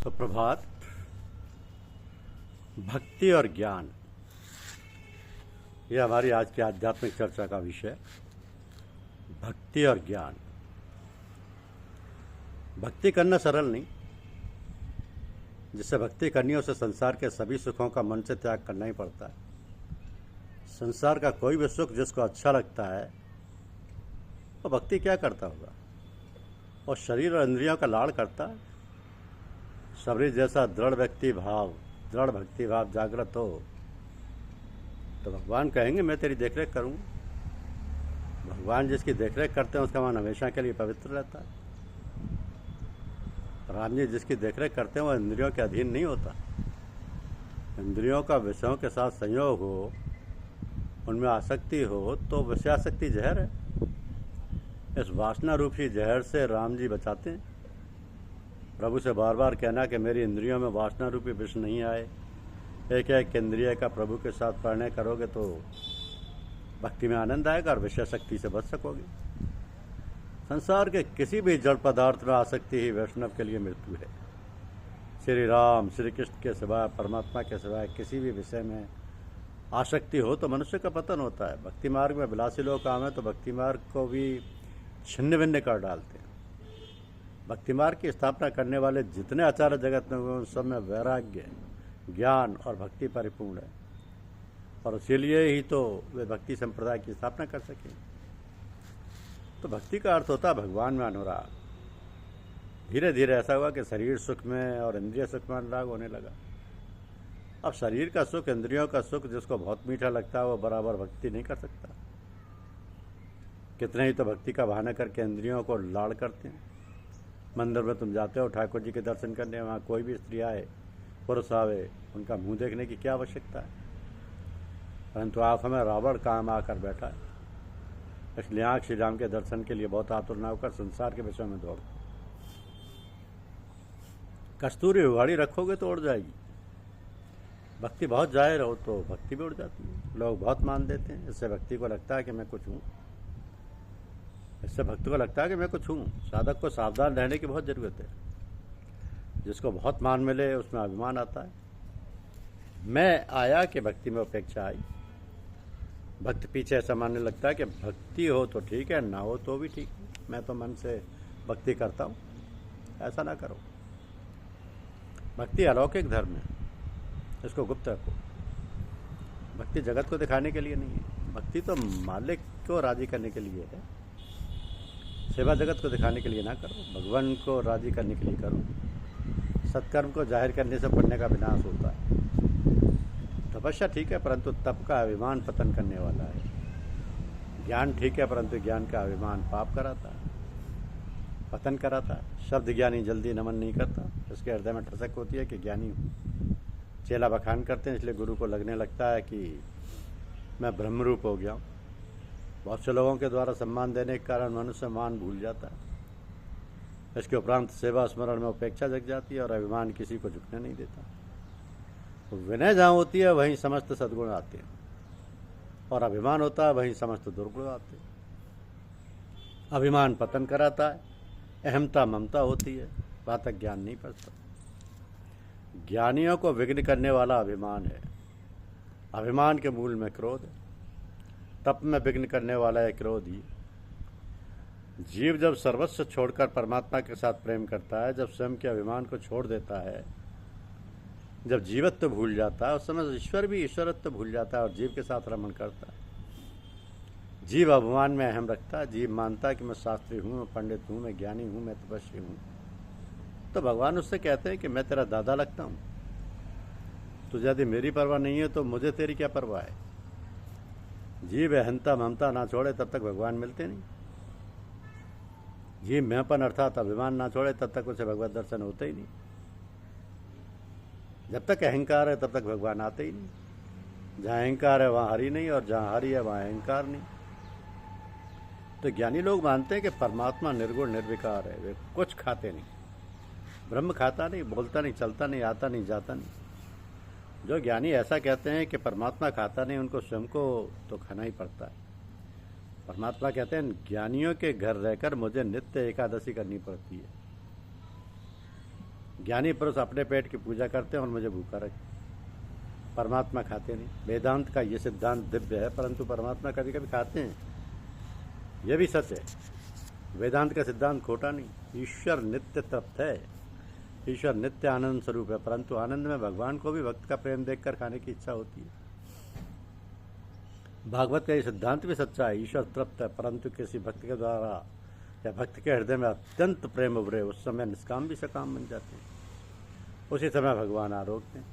सुप्रभात। भक्ति और ज्ञान, यह हमारी आज की आध्यात्मिक चर्चा का विषय। भक्ति और ज्ञान। भक्ति करना सरल नहीं। जिससे भक्ति करनी है उसे संसार के सभी सुखों का मन से त्याग करना ही पड़ता है। संसार का कोई भी सुख जिसको अच्छा लगता है वो भक्ति क्या करता होगा। और शरीर और इंद्रियों का लाड़ करता है। शबरी जैसा दृढ़ भक्ति भाव जागृत हो तो भगवान कहेंगे मैं तेरी देखरेख करूँगा। भगवान जिसकी देखरेख करते हैं उसका मन हमेशा के लिए पवित्र रहता है। राम जी जिसकी देखरेख करते हैं वो इंद्रियों के अधीन नहीं होता। इंद्रियों का विषयों के साथ संयोग हो, उनमें आसक्ति हो तो विषयासक्ति जहर है। इस वासना रूपी जहर से राम जी बचाते हैं। प्रभु से बार बार कहना कि मेरी इंद्रियों में वासना रूपी विष नहीं आए। एक एक इंद्रिय का प्रभु के साथ प्रणय करोगे तो भक्ति में आनंद आएगा और विषय शक्ति से बच सकोगे। संसार के किसी भी जड़ पदार्थ में आसक्ति ही वैष्णव के लिए मृत्यु है। श्री राम श्री कृष्ण के सिवाय, परमात्मा के सिवाय किसी भी विषय में आसक्ति हो तो मनुष्य का पतन होता है। भक्ति मार्ग में विलासी लोग काम है तो भक्ति मार्ग को भी छिन्न भिन्न कर डालते हैं। भक्ति मार्ग की स्थापना करने वाले जितने आचार्य जगत में हुए उन सब में वैराग्य, ज्ञान और भक्ति परिपूर्ण है। और इसीलिए ही तो वे भक्ति संप्रदाय की स्थापना कर सके। तो भक्ति का अर्थ होता है भगवान में अनुराग। धीरे धीरे ऐसा हुआ कि शरीर सुख में और इंद्रिय सुख में अनुराग होने लगा। अब शरीर का सुख, इंद्रियों का सुख जिसको बहुत मीठा लगता है वो बराबर भक्ति नहीं कर सकता। कितने ही तो भक्ति का बहाना करके इंद्रियों को लाड़ करते हैं। मंदिर में तुम जाते हो ठाकुर जी के दर्शन करने, वहाँ कोई भी स्त्री आए, पुरुष आवे, उनका मुंह देखने की क्या आवश्यकता है। परंतु आँखों में रावण काम आकर बैठा है। इसलिए आँख श्री राम के दर्शन के लिए बहुत आतुर न होकर संसार के विषय में दौड़ते। कस्तूरी उगाड़ी रखोगे तो उड़ जाएगी। भक्ति बहुत जाहिर हो तो भक्ति भी उड़ जाती है। लोग बहुत मान देते हैं। इससे भक्ति को लगता है कि मैं कुछ हूँ। इससे भक्त को लगता है कि मैं कुछ हूँ। साधक को सावधान रहने की बहुत ज़रूरत है। जिसको बहुत मान मिले उसमें अभिमान आता है। मैं आया कि भक्ति में उपेक्षा आई। भक्त पीछे ऐसा मानने लगता है कि भक्ति हो तो ठीक है, ना हो तो भी ठीक है, मैं तो मन से भक्ति करता हूँ। ऐसा ना करो। भक्ति अलौकिक धर्म है, इसको गुप्त रखो। भक्ति जगत को दिखाने के लिए नहीं है। भक्ति तो मालिक को राजी करने के लिए है। सेवा जगत को दिखाने के लिए ना करो, भगवान को राजी करने के लिए करो। सत्कर्म को जाहिर करने से पुण्य का विनाश होता है। तपस्या ठीक है परंतु तप का अभिमान पतन करने वाला है। ज्ञान ठीक है परंतु ज्ञान का अभिमान पाप कराता है, पतन कराता है। शब्द ज्ञानी जल्दी नमन नहीं करता। उसके हृदय में ठसक होती है कि ज्ञानी हूँ। चेला बखान करते हैं इसलिए गुरु को लगने लगता है कि मैं ब्रह्मरूप हो गया हूँ। बहुत से लोगों के द्वारा सम्मान देने के कारण मनुष्य मान भूल जाता है। इसके उपरांत सेवा स्मरण में उपेक्षा जग जाती है और अभिमान किसी को झुकने नहीं देता। तो विनय जहाँ होती है वहीं समस्त सद्गुण आते हैं और अभिमान होता है वहीं समस्त दुर्गुण आते हैं। अभिमान पतन कराता है, अहमता ममता होती है, बातक ज्ञान नहीं पड़ता। ज्ञानियों को विघ्न करने वाला अभिमान है। अभिमान के मूल में क्रोध है। तप में विघ्न करने वाला है क्रोध ही। जीव जब सर्वस्व छोड़कर परमात्मा के साथ प्रेम करता है, जब स्वयं के अभिमान को छोड़ देता है, जब जीवत्व भूल जाता है उस समय ईश्वर भी ईश्वरत्व भूल जाता है और जीव के साथ रमण करता है। जीव अभिमान में अहम रखता है। जीव मानता है कि मैं शास्त्री हूँ, मैं पंडित हूँ, मैं ज्ञानी हूँ, मैं तपस्वी हूँ। तो भगवान उससे कहते हैं कि मैं तेरा दादा लगता हूँ। तुझे यदि मेरी परवाह नहीं है तो मुझे तेरी क्या परवाह है। जीव अहंता ममता ना छोड़े तब तक भगवान मिलते नहीं। जीव मैंपन अर्थात अभिमान ना छोड़े तब तक उसे भगवत दर्शन होते ही नहीं। जब तक अहंकार है तब तक भगवान आते ही नहीं। जहाँ अहंकार है वहाँ हरि नहीं और जहाँ हरि है वहाँ अहंकार नहीं। तो ज्ञानी लोग मानते हैं कि परमात्मा निर्गुण निर्विकार है। वे कुछ खाते नहीं। ब्रह्म खाता नहीं, बोलता नहीं, चलता नहीं, आता नहीं, जाता नहीं। जो ज्ञानी ऐसा कहते हैं कि परमात्मा खाता नहीं, उनको स्वयं को तो खाना ही पड़ता है। परमात्मा कहते हैं ज्ञानियों के घर रहकर मुझे नित्य एकादशी करनी पड़ती है। ज्ञानी पुरुष अपने पेट की पूजा करते हैं और मुझे भूखा रखते, परमात्मा खाते नहीं। वेदांत का ये सिद्धांत दिव्य है, परंतु परमात्मा कभी कभी खाते हैं, यह भी सच है। वेदांत का सिद्धांत खोटा नहीं। ईश्वर नित्य तृप्त है, ईश्वर नित्य आनंद स्वरूप है, परंतु आनंद में भगवान को भी भक्त का प्रेम देखकर खाने की इच्छा होती है। भागवत का ये सिद्धांत भी सच्चा है। ईश्वर तृप्त है, परंतु किसी भक्त के द्वारा या भक्त के हृदय में अत्यंत प्रेम उभरे, उस समय निष्काम भी सकाम बन जाते हैं। उसी समय भगवान आरोग्य हैं।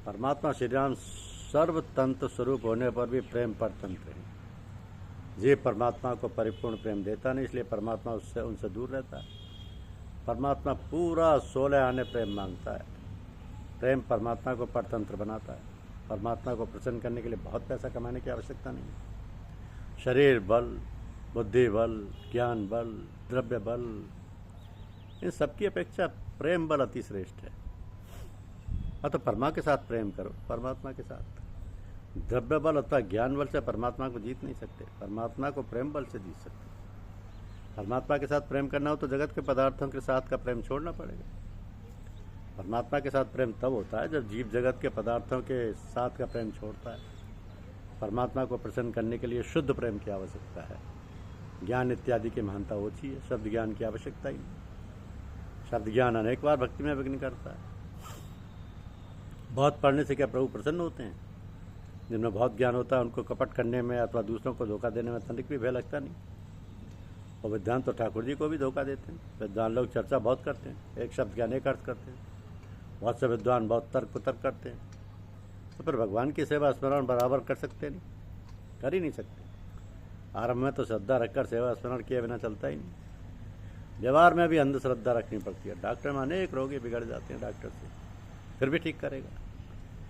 परमात्मा श्री राम सर्वतंत्र स्वरूप होने पर भी प्रेम परतंत्र है। जीव परमात्मा को परिपूर्ण प्रेम देता नहीं, इसलिए परमात्मा उससे उनसे दूर रहता है। परमात्मा पूरा 16 आने प्रेम मांगता है। प्रेम परमात्मा को परतंत्र बनाता है। परमात्मा को प्रसन्न करने के लिए बहुत पैसा कमाने की आवश्यकता नहीं है। शरीर बल, बुद्धि बल, ज्ञान बल, द्रव्य बल, इन सबकी अपेक्षा प्रेम बल अति श्रेष्ठ है। तो परमा के साथ प्रेम करो, परमात्मा के साथ। द्रव्य बल अथवा ज्ञान बल से परमात्मा को जीत नहीं सकते, परमात्मा को प्रेम बल से जीत सकते। परमात्मा के साथ प्रेम करना हो तो जगत के पदार्थों के साथ का प्रेम छोड़ना पड़ेगा। परमात्मा के साथ प्रेम तब होता है जब जीव जगत के पदार्थों के साथ का प्रेम छोड़ता है। परमात्मा को प्रसन्न करने के लिए शुद्ध प्रेम की आवश्यकता है। ज्ञान इत्यादि की महानता ओछी है, शब्द ज्ञान की आवश्यकता ही नहीं। शब्द ज्ञान अनेक बार भक्ति में विघ्न करता है। बहुत पढ़ने से क्या प्रभु प्रसन्न होते हैं? जिनमें बहुत ज्ञान होता है उनको कपट करने में अथवा दूसरों को धोखा देने में तनिक भी भय लगता नहीं। और विद्वान तो ठाकुर जी को भी धोखा देते हैं। विद्वान लोग चर्चा बहुत करते हैं, एक शब्द के अनेक अर्थ करते हैं। बहुत से विद्वान बहुत तर्क कुतर्क करते हैं, तो फिर भगवान की सेवा स्मरण बराबर कर सकते नहीं, कर ही नहीं सकते। आरंभ में तो श्रद्धा रखकर सेवा स्मरण किए बिना चलता ही नहीं। व्यवहार में भी अंधश्रद्धा रखनी पड़ती है। डॉक्टर में अनेक रोगी बिगड़ जाते हैं डॉक्टर से, फिर भी ठीक करेगा,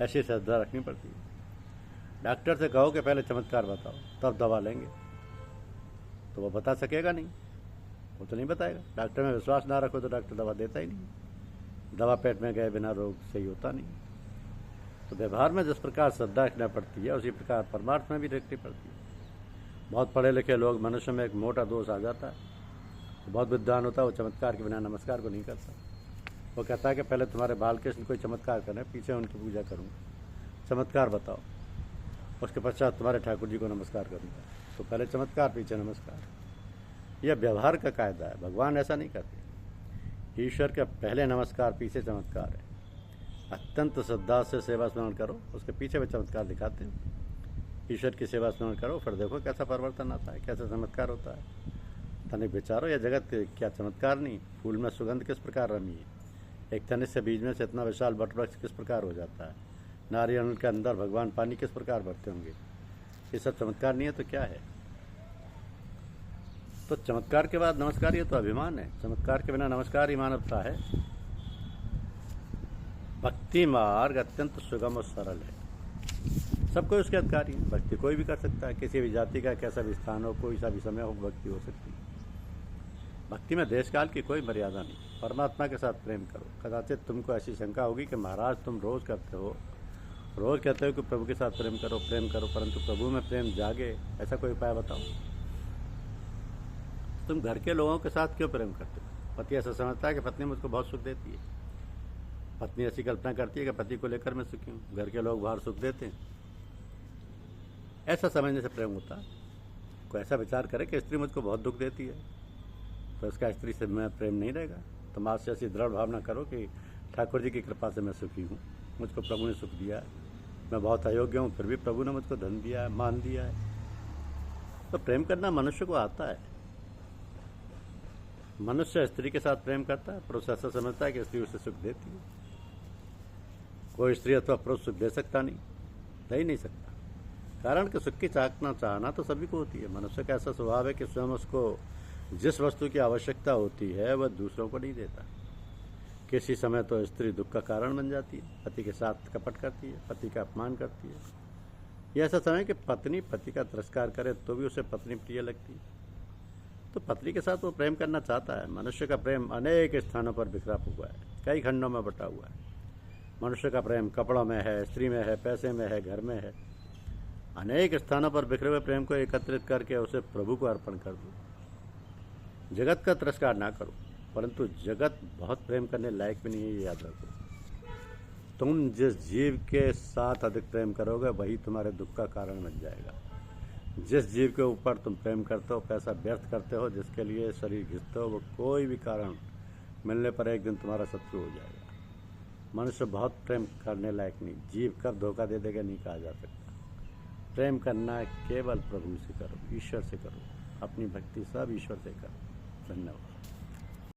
ऐसी श्रद्धा रखनी पड़ती है। डॉक्टर से कहो कि पहले चमत्कार बताओ तब दवा लेंगे, तो वो बता सकेगा नहीं, वो तो नहीं बताएगा। डॉक्टर में विश्वास ना रखो तो डॉक्टर दवा देता ही नहीं। दवा पेट में गए बिना रोग सही होता नहीं। तो व्यवहार में जिस प्रकार श्रद्धा रखना पड़ती है उसी प्रकार परमार्थ में भी रखनी पड़ती है। बहुत पढ़े लिखे लोग, मनुष्य में एक मोटा दोष आ जाता है। तो बहुत विद्वान होता है, वो चमत्कार के बिना नमस्कार को नहीं करता। वो कहता है कि पहले तुम्हारे बालकृष्ण कोई चमत्कार करें, पीछे उनकी पूजा करूँगा, चमत्कार बताओ, उसके पश्चात तुम्हारे ठाकुर जी को नमस्कार करूँगा। तो पहले चमत्कार पीछे नमस्कार, यह व्यवहार का कायदा है। भगवान ऐसा नहीं करते। ईश्वर के पहले नमस्कार पीछे चमत्कार है। अत्यंत श्रद्धा से सेवा स्मरण करो, उसके पीछे भी चमत्कार दिखाते हैं। ईश्वर की सेवा स्मरण करो, फिर देखो कैसा परिवर्तन आता है, कैसा चमत्कार होता है। तनिक विचारो, यह जगत क्या चमत्कार नहीं? फूल में सुगंध किस प्रकार रमी है, एक तनिक से बीज में से इतना विशाल वटवृक्ष किस प्रकार हो जाता है, नारियल के अंदर भगवान पानी किस प्रकार भरते होंगे। ये सब चमत्कार नहीं है तो क्या है? तो चमत्कार के बाद नमस्कार, ये तो अभिमान है। चमत्कार के बिना नमस्कार ही मानवता है। भक्ति मार्ग अत्यंत सुगम और सरल है, सबको उसके अधिकारी है। भक्ति कोई भी कर सकता है, किसी भी जाति का कैसा भी स्थान हो, कोई सा भी समय हो, भक्ति हो सकती है। भक्ति में देश काल की कोई मर्यादा नहीं। परमात्मा के साथ प्रेम करो। कदाचित तुमको ऐसी शंका होगी कि महाराज तुम रोज करते हो, रोज कहते हो कि प्रभु के साथ प्रेम करो, परंतु प्रभु में प्रेम जागे, ऐसा कोई उपाय बताओ। तुम घर के लोगों के साथ क्यों प्रेम करते हो? पति ऐसा समझता है कि पत्नी मुझको बहुत सुख देती है। पत्नी ऐसी कल्पना करती है कि पति को लेकर मैं सुखी हूँ, घर के लोग बाहर सुख देते हैं। ऐसा समझने से प्रेम होता। कोई ऐसा विचार करे कि स्त्री मुझको बहुत दुख देती है, तो इसका स्त्री से मैं प्रेम नहीं रहेगा। तुम आज से ऐसी दृढ़ भावना करो कि ठाकुर जी की कृपा से मैं सुखी हूँ, मुझको प्रभु ने सुख दिया है, मैं बहुत अयोग्य हूँ, फिर भी प्रभु ने मुझको धन दिया है, मान दिया है। तो प्रेम करना मनुष्य को आता है। मनुष्य स्त्री के साथ प्रेम करता है, पुरुष ऐसा समझता है कि स्त्री उसे सुख देती है। कोई स्त्री अथवा पुरुष सुख दे सकता नहीं, दे ही नहीं सकता। कारण कि सुख की चाहना तो सभी को होती है। मनुष्य का ऐसा स्वभाव है कि स्वयं उसको जिस वस्तु की आवश्यकता होती है वह दूसरों को नहीं देता। किसी समय तो स्त्री दुख का कारण बन जाती है, पति के साथ कपट करती है, पति का अपमान करती है। यह ऐसा समय कि पत्नी पति का तिरस्कार करे तो भी उसे पत्नी प्रिय लगती है। तो पत्नी के साथ वो प्रेम करना चाहता है। मनुष्य का प्रेम अनेक स्थानों पर बिखरा हुआ है, कई खंडों में बटा हुआ है। मनुष्य का प्रेम कपड़ों में है, स्त्री में है, पैसे में है, घर में है। अनेक स्थानों पर बिखरे हुए प्रेम को एकत्रित करके उसे प्रभु को अर्पण कर दो। जगत का तिरस्कार ना करो, परंतु जगत बहुत प्रेम करने लायक भी नहीं है, ये याद रखो। तुम जिस जीव के साथ अधिक प्रेम करोगे वही तुम्हारे दुख का कारण बन जाएगा। जिस जीव के ऊपर तुम प्रेम करते हो, पैसा व्यर्थ करते हो, जिसके लिए शरीर घिसते हो, वो कोई भी कारण मिलने पर एक दिन तुम्हारा शत्रु हो जाएगा। मनुष्य बहुत प्रेम करने लायक नहीं, जीव कब धोखा दे देगा नहीं कहा जा सकता। प्रेम करना केवल प्रभु से करो, ईश्वर से करो, अपनी भक्ति सब ईश्वर से करो। धन्यवाद।